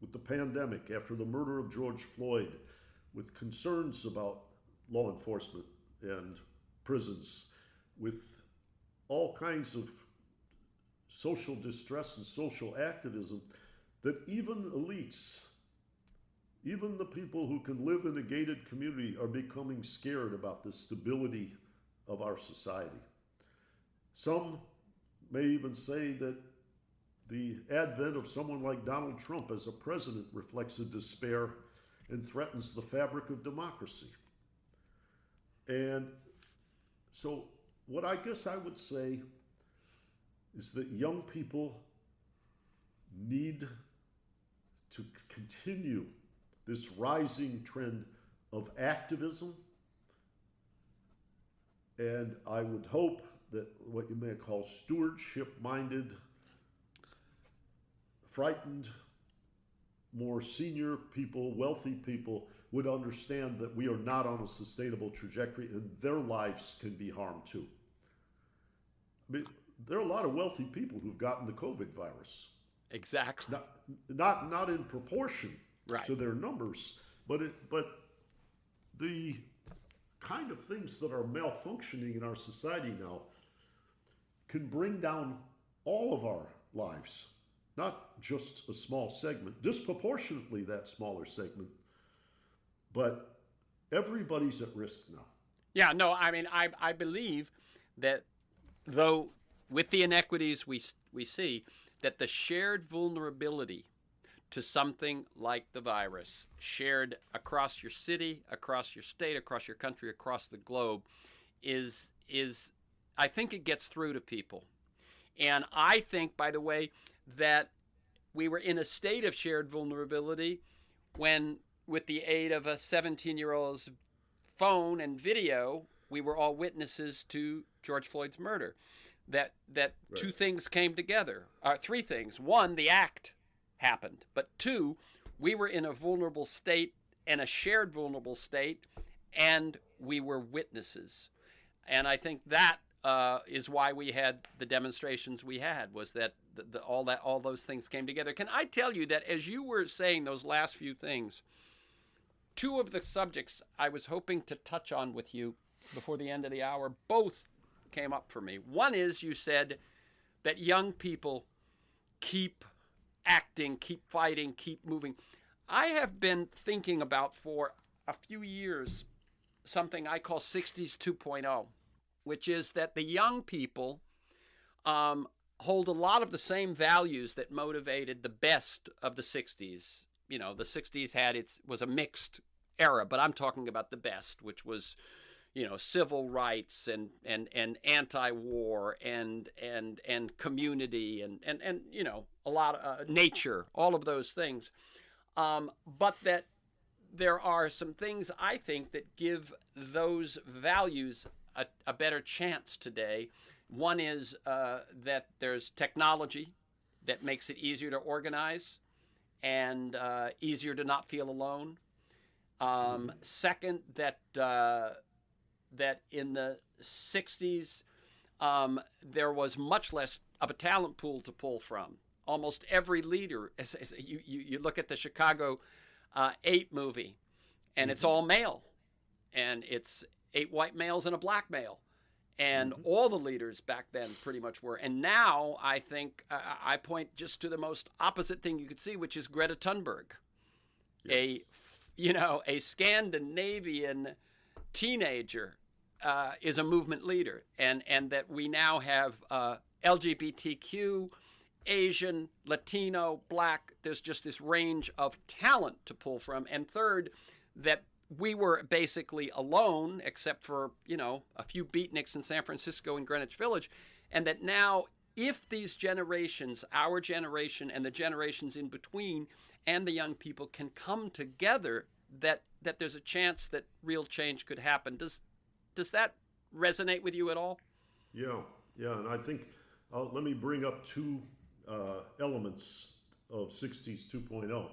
with the pandemic, after the murder of George Floyd, with concerns about law enforcement and prisons, with all kinds of social distress and social activism that even elites, even the people who can live in a gated community, are becoming scared about the stability of our society. Some may even say that the advent of someone like Donald Trump as a president reflects a despair and threatens the fabric of democracy. And so, what I guess I would say is that young people need to continue this rising trend of activism. And I would hope that what you may call stewardship-minded, frightened, more senior people, wealthy people, would understand that we are not on a sustainable trajectory and their lives can be harmed too. I mean, there are a lot of wealthy people who've gotten the COVID virus. Exactly. Not in proportion Right. to their numbers, but the kind of things that are malfunctioning in our society now can bring down all of our lives, not just a small segment, disproportionately that smaller segment, but everybody's at risk now. Yeah, no, I mean, I believe that though with the inequities we see, that the shared vulnerability to something like the virus, shared across your city, across your state, across your country, across the globe, is I think it gets through to people. And I think, by the way, that we were in a state of shared vulnerability when, with the aid of a 17-year-old's phone and video, we were all witnesses to George Floyd's murder. That right. Two things came together, three things. One, the act happened, but two, we were in a vulnerable state and a shared vulnerable state, and we were witnesses. And I think that is why we had the demonstrations we had, was that all those things came together. Can I tell you that as you were saying those last few things, two of the subjects I was hoping to touch on with you before the end of the hour both came up for me. One is, you said that young people keep acting, keep fighting, keep moving. I have been thinking about for a few years something I call 60s 2.0, which is that the young people hold a lot of the same values that motivated the best of the 60s. You know, the 60s was a mixed era, but I'm talking about the best, which was, you know, civil rights and anti-war and community and you know, a lot of nature, all of those things. But that there are some things I think that give those values a better chance today. One is that there's technology that makes it easier to organize and easier to not feel alone. Second, that in the 60s, there was much less of a talent pool to pull from. Almost every leader, you look at the Chicago 8 movie, and it's all male. And it's 8 white males and a black male. And all the leaders back then pretty much were. And now I think I point just to the most opposite thing you could see, which is Greta Thunberg. Yes. A Scandinavian teenager is a movement leader, and that we now have LGBTQ, Asian, Latino, Black. There's just this range of talent to pull from. And third, that we were basically alone, except for, you know, a few beatniks in San Francisco and Greenwich Village, and that now, if these generations, our generation and the generations in between, and the young people can come together, that there's a chance that real change could happen. Does that resonate with you at all? Yeah, and I think let me bring up two elements of 60s 2.0.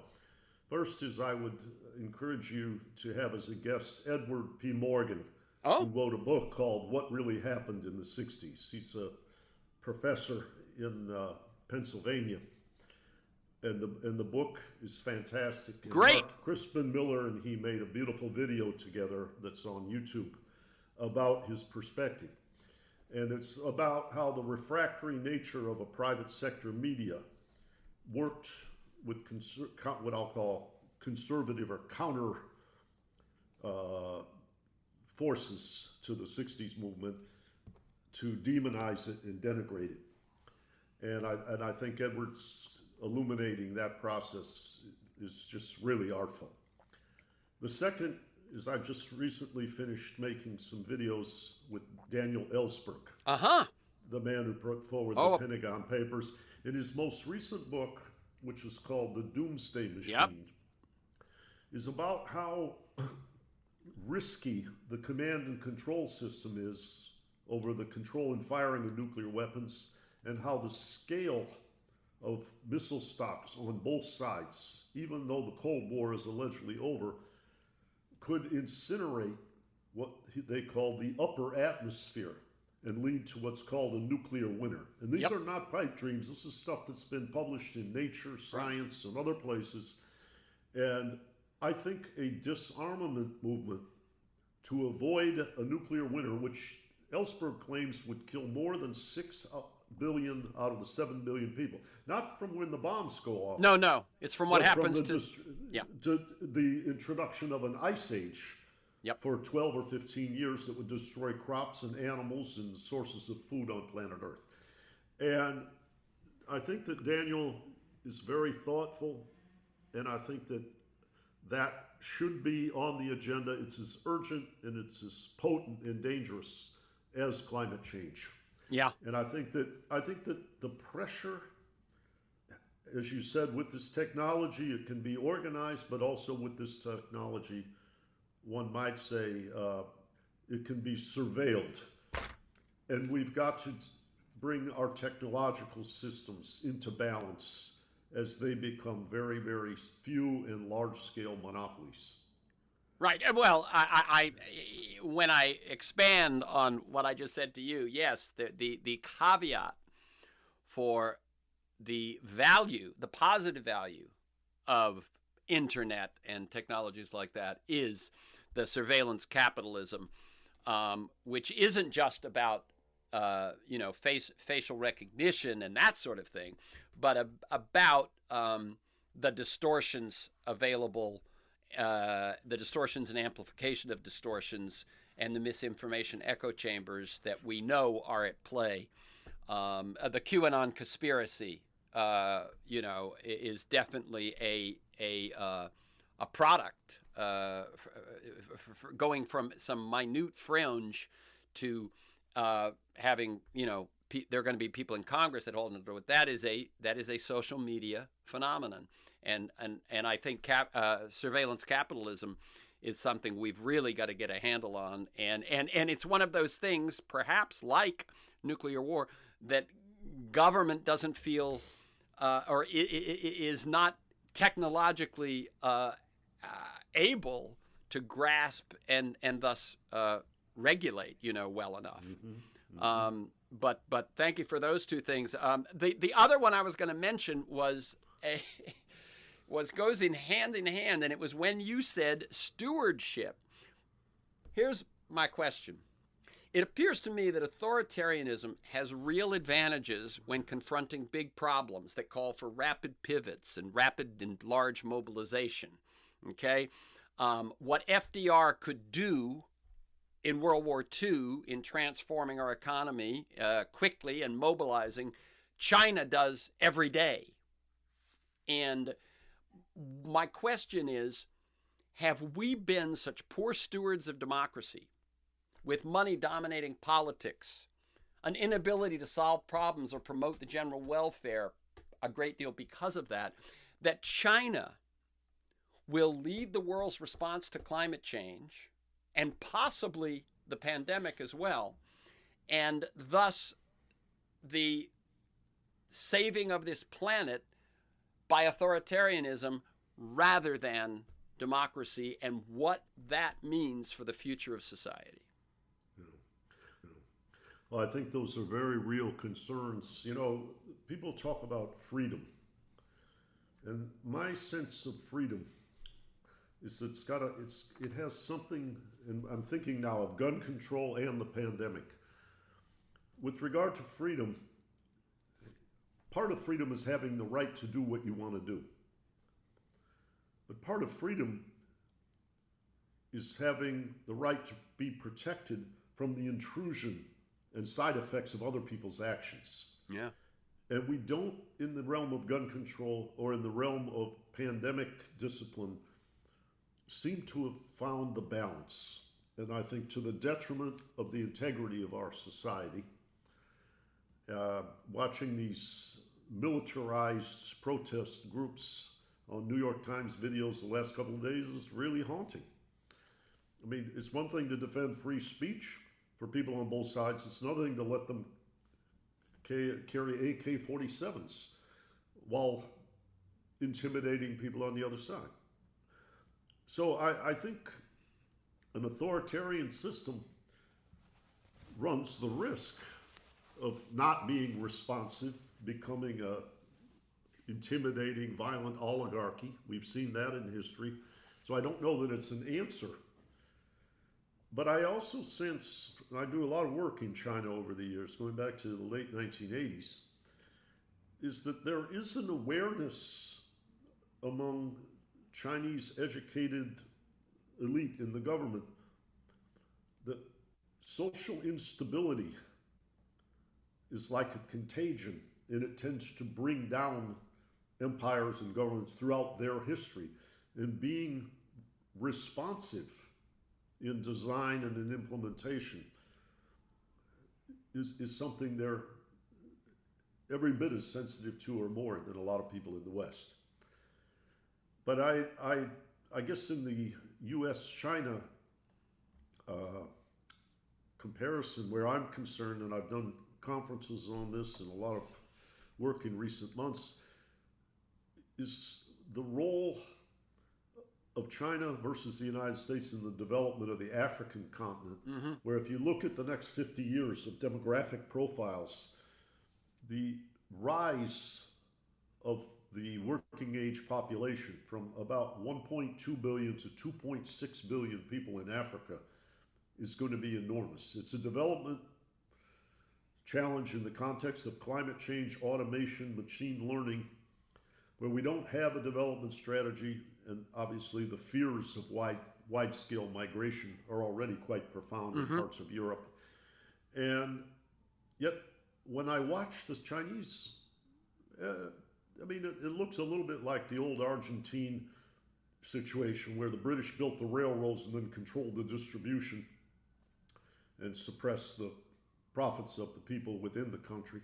First is I would encourage you to have as a guest Edward P. Morgan, who wrote a book called What Really Happened in the 60s. He's a professor in Pennsylvania. And the book is fantastic. And great. Mark Crispin Miller and he made a beautiful video together that's on YouTube about his perspective. And it's about how the refractory nature of a private sector media worked with what I'll call conservative or counter forces to the 60s movement to demonize it and denigrate it. And I think Edwards illuminating that process is just really artful. The second is I've just recently finished making some videos with Daniel Ellsberg, the man who brought forward the Pentagon Papers. In his most recent book, which is called The Doomsday Machine, is about how risky the command and control system is over the control and firing of nuclear weapons, and how the scale of missile stocks on both sides, even though the Cold War is allegedly over, could incinerate what they call the upper atmosphere and lead to what's called a nuclear winter. And these are not pipe dreams. This is stuff that's been published in Nature, Science, and other places. And I think a disarmament movement to avoid a nuclear winter, which Ellsberg claims would kill more than 6 billion out of the 7 billion people. Not from when the bombs go off. No. It's from what happens to the introduction of an ice age for 12 or 15 years that would destroy crops and animals and sources of food on planet Earth. And I think that Daniel is very thoughtful, and I think that that should be on the agenda. It's as urgent and it's as potent and dangerous as climate change. Yeah. And I think that the pressure, as you said, with this technology, it can be organized, but also with this technology, one might say, it can be surveilled. And we've got to bring our technological systems into balance as they become very, very few and large-scale monopolies. Right. Well, when I expand on what I just said to you, yes, the caveat for the value, the positive value of internet and technologies like that is the surveillance capitalism, which isn't just about facial recognition and that sort of thing, but about the distortions available. The distortions and amplification of distortions and the misinformation echo chambers that we know are at play. The QAnon conspiracy, is definitely a product for going from some minute fringe to having, there are going to be people in Congress that hold on to it. That is a social media phenomenon. And I think surveillance capitalism is something we've really got to get a handle on. And it's one of those things, perhaps like nuclear war, that government doesn't feel or is not technologically able to grasp and thus regulate, well enough. Mm-hmm. But thank you for those two things. The other one I was going to mention was goes in hand, and it was when you said stewardship. Here's my question. It appears to me that authoritarianism has real advantages when confronting big problems that call for rapid pivots and rapid and large mobilization. Okay? What FDR could do in World War II in transforming our economy quickly and mobilizing, China does every day. And my question is, have we been such poor stewards of democracy, with money dominating politics, an inability to solve problems or promote the general welfare a great deal because of that, that China will lead the world's response to climate change and possibly the pandemic as well, and thus the saving of this planet by authoritarianism rather than democracy, and what that means for the future of society? Well, I think those are very real concerns. People talk about freedom, and my sense of freedom is it has something, and I'm thinking now of gun control and the pandemic. with regard to freedom, part of freedom is having the right to do what you want to do. But part of freedom is having the right to be protected from the intrusion and side effects of other people's actions. Yeah. And we don't, in the realm of gun control or in the realm of pandemic discipline, seem to have found the balance. And I think to the detriment of the integrity of our society, watching these militarized protest groups on New York Times videos the last couple of days is really haunting. I mean, it's one thing to defend free speech for people on both sides. It's another thing to let them carry AK-47s while intimidating people on the other side. So I think an authoritarian system runs the risk of not being responsive, becoming a intimidating, violent oligarchy. We've seen that in history. So I don't know that it's an answer. But I also sense, and I do a lot of work in China over the years, going back to the late 1980s, is that there is an awareness among Chinese educated elite in the government that social instability is like a contagion, and it tends to bring down empires and governments throughout their history. And being responsive in design and in implementation is something they're every bit as sensitive to or more than a lot of people in the West. But I guess in the U.S.-China comparison, where I'm concerned, and I've done conferences on this and a lot of work in recent months, is the role of China versus the United States in the development of the African continent, where if you look at the next 50 years of demographic profiles, the rise of the working age population from about 1.2 billion to 2.6 billion people in Africa is going to be enormous. It's a development challenge in the context of climate change, automation, machine learning, where we don't have a development strategy, and obviously the fears of wide-scale migration are already quite profound in parts of Europe. And yet, when I watch the Chinese, I mean, it looks a little bit like the old Argentine situation where the British built the railroads and then controlled the distribution and suppressed the profits of the people within the country.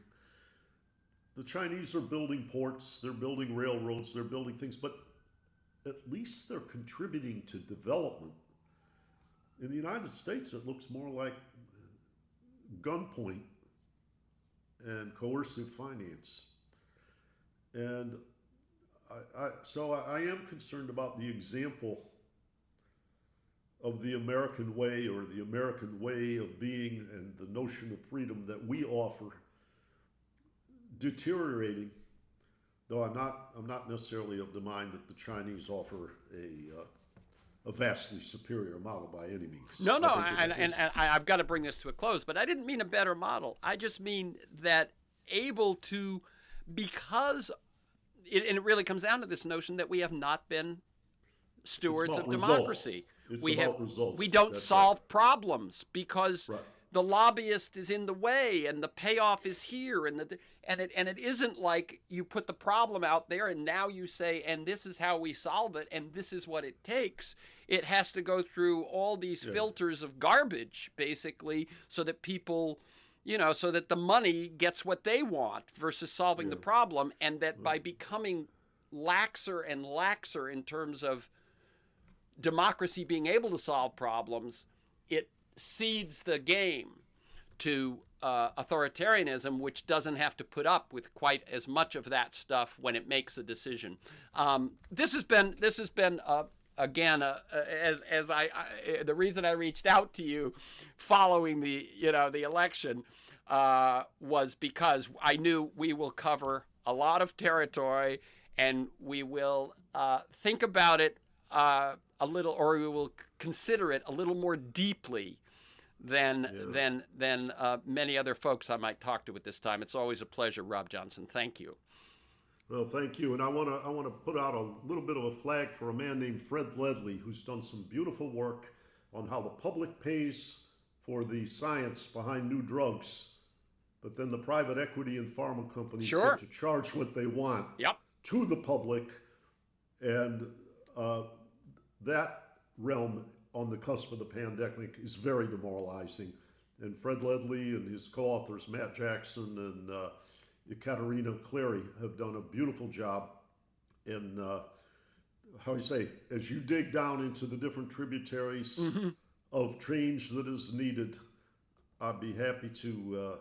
The Chinese are building ports, they're building railroads, they're building things, but at least they're contributing to development. In the United States, it looks more like gunpoint and coercive finance. And so I am concerned about the example of the American way, or the American way of being, and the notion of freedom that we offer deteriorating, though I'm not necessarily of the mind that the Chinese offer a vastly superior model by any means. No, and I've got to bring this to a close, but I didn't mean a better model. I just mean that able to, because it really comes down to this notion that we have not been stewards of democracy. Results. We don't That's solve problems because right. The lobbyist is in the way, and the payoff is here, and it isn't like you put the problem out there and now you say, and this is how we solve it, and this is what it takes. It has to go through all these filters of garbage, basically, so that people, so that the money gets what they want versus solving the problem, and that by becoming laxer and laxer in terms of democracy being able to solve problems, it cedes the game to authoritarianism, which doesn't have to put up with quite as much of that stuff when it makes a decision. This has been again, the reason I reached out to you following the election was because I knew we will cover a lot of territory, and we will think about it a little, or we will consider it a little more deeply than many other folks I might talk to at this time. It's always a pleasure, Rob Johnson. Thank you. Well, thank you. And I want to put out a little bit of a flag for a man named Fred Ledley, who's done some beautiful work on how the public pays for the science behind new drugs, but then the private equity and pharma companies Sure. get to charge what they want Yep. to the public, and that realm on the cusp of the pandemic is very demoralizing. And Fred Ledley and his co-authors, Matt Jackson and Katerina Clary, have done a beautiful job in, how you say, as you dig down into the different tributaries of change that is needed, I'd be happy to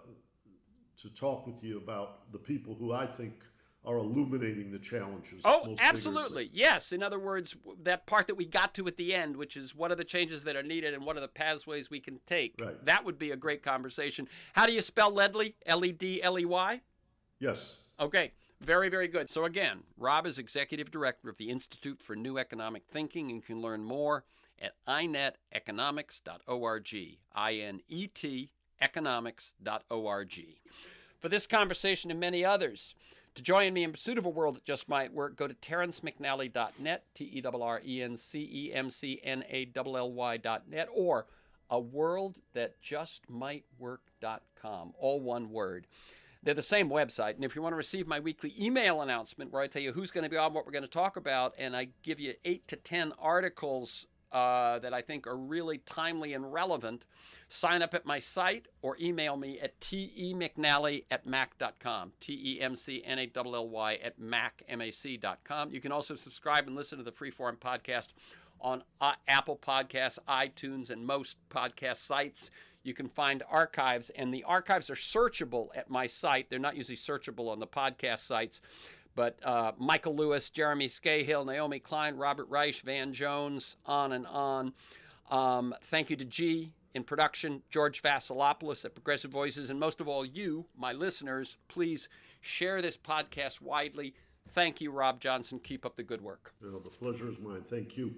talk with you about the people who I think are illuminating the challenges. Oh, absolutely. Yes. In other words, that part that we got to at the end, which is what are the changes that are needed and what are the pathways we can take. Right. That would be a great conversation. How do you spell Ledley? Ledley? Yes. Okay. Very, very good. So again, Rob is Executive Director of the Institute for New Economic Thinking, and you can learn more at ineteconomics.org. INET economics.org. For this conversation and many others, to join me in pursuit of a world that just might work, go to TerrenceMcNally.net, TerrenceMcNally.net, or aworldthatjustmightwork.com, all one word. They're the same website. And if you want to receive my weekly email announcement where I tell you who's going to be on, what we're going to talk about, and I give you 8 to 10 articles that I think are really timely and relevant, sign up at my site or email me at temcnally@mac.com, TEMCNALLY@mac.com. You can also subscribe and listen to the Freeform podcast on Apple Podcasts, iTunes, and most podcast sites. You can find archives, and the archives are searchable at my site. They're not usually searchable on the podcast sites. But Michael Lewis, Jeremy Scahill, Naomi Klein, Robert Reich, Van Jones, on and on. Thank you to G in production, George Vasilopoulos at Progressive Voices, and most of all you, my listeners, please share this podcast widely. Thank you, Rob Johnson. Keep up the good work. Well, the pleasure is mine. Thank you.